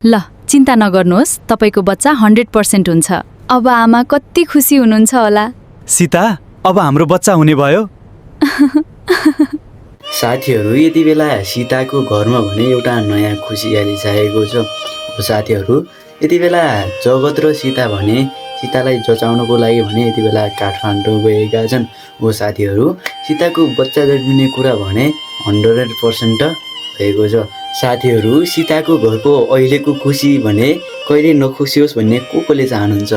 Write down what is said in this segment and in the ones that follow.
ल चिन्ता नगर्नुहोस्, तपाईको बच्चा 100% हुन्छ। अब आमा कति खुसी हुनुहुन्छ होला। सीता, अब हाम्रो बच्चा हुने भयो। साथीहरू, यति बेला सीताको घरमा भने एउटा नयाँ खुसियाली छाएको छ। साथीहरू, यति बेला जगत र सीता भने सीतालाई जचाउनको लागि भने यति बेला काठमाडौँ गएका छन्। साथीहरू, सीताको बच्चा जन्मिने कुरा भने 100% भएको छ। साथीहरू, सीताको घरको अहिलेको खुसी भने कहिले नखुसी होस् भन्ने कोले चाहनुहुन्छ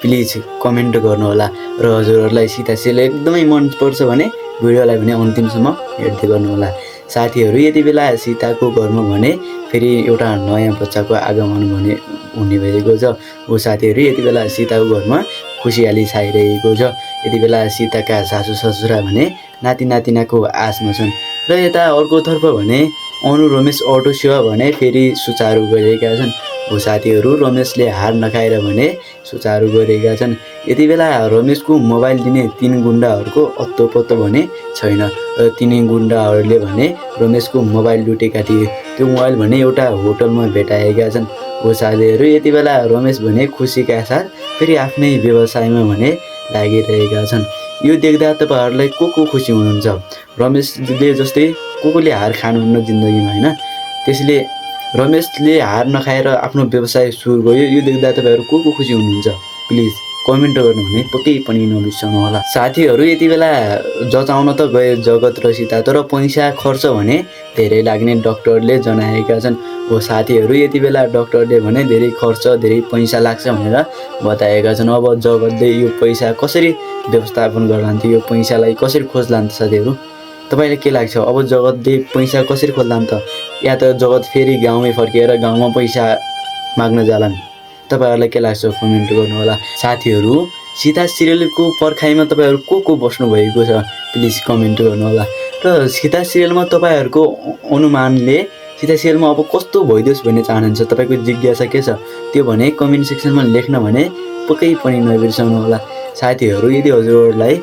प्लिज कमेन्ट गर्नुहोला। र हजुरहरूलाई सीता सिरियल एकदमै मनपर्छ भने भिडियोलाई भने अन्तिमसम्म हेर्दै गर्नुहोला। साथीहरू, यति बेला सीताको घरमा भने फेरि एउटा नयाँ बच्चाको आगमन भने हुने भएको छ। साथीहरू, यति बेला सीताको घरमा खुसियाली छाइरहेको छ। यति बेला सीताका सासू ससुरा भने नाति नातिनाको आशमा छन्। र यता अर्कोतर्फ भने अनु रमेश अटो सेवा भने फेरि सुचारू गरेका छन्। साथीहरू, रमेशले हार नखाएर भने सुचारू गरेका छन्। यति बेला रमेशको मोबाइल दिने 3 गुन्डाहरूको अत्तोपत्तो भने छैन। र 3 गुन्डाहरूले भने रमेशको मोबाइल लुटेका थिए। त्यो मोबाइल भने एउटा होटलमा भेटाएका छन्। साथीहरू, यति बेला रमेश भने खुसीका साथ फेरि आफ्नै व्यवसायमा भने लागिरहेका छन्। यो देख्दा तपाईँहरूलाई को खुसी हुनुहुन्छ? रमेशले जस्तै कोले हार खानुहुन्न जिन्दगीमा, होइन? त्यसले रमेशले हार नखाएर आफ्नो व्यवसाय सुरु गर्यो। यो देख्दा तपाईँहरू को खुसी हुनुहुन्छ? प्लिज कमेन्ट गर्नु भने पक्कै पनि नबिर्सनु होला। साथीहरू, यति बेला जचाउन त गए जगत र सीता, तर पैसा खर्च भने धेरै लाग्ने डाक्टरले जनाएका छन्। साथीहरू, यति बेला डाक्टरले भने धेरै खर्च धेरै पैसा लाग्छ भनेर बताएका छन्। अब जगतले यो पैसा कसरी व्यवस्थापन गर्लान्थ्यो, यो पैसालाई कसरी खोज्लान्? साथीहरू, तपाईँलाई के लाग्छ? अब जगतले पैसा कसरी खोज्लान् त? या त जगत फेरि गाउँमै फर्किएर गाउँमा पैसा माग्न जालान्? तपाईँहरूलाई के लाग्छ कमेन्ट गर्नुहोला। साथीहरू, सीता सिरियलको पर्खाइमा तपाईँहरू को बस्नु भएको छ प्लिज कमेन्ट गर्नुहोला। र सीता सिरियलमा तपाईँहरूको अनुमानले सीता सिरियलमा अब कस्तो भइदियोस् भन्ने चाहनुहुन्छ? तपाईँको जिज्ञासा के छ त्यो भने कमेन्ट सेक्सनमा लेख्न भने पक्कै पनि नबिर्सनु होला। साथीहरू, यदि हजुरहरूलाई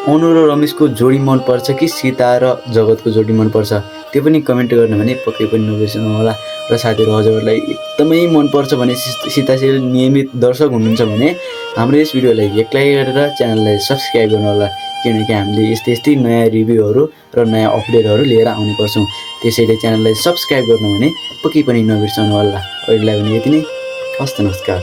अनु र रमेशको जोडी मनपर्छ कि सीता र जगतको जोडी मनपर्छ त्यो पनि कमेन्ट गर्न भने पक्कै पनि नबिर्सनु होला। र साथीहरू, हजुरहरूलाई एकदमै मनपर्छ भने सीता सिरियल नियमित दर्शक हुनुहुन्छ भने हाम्रो यस भिडियोलाई एक लाइक गरेर च्यानललाई सब्सक्राइब गर्नुहोला। किनकि हामीले यस्तै नयाँ रिभ्यूहरू र नयाँ अपडेटहरू लिएर आउने गर्छौँ। त्यसैले च्यानललाई सब्सक्राइब गर्नु भने पक्कै पनि नबिर्सनु होला। अहिलेलाई भने यति नै। हस्त नमस्कार।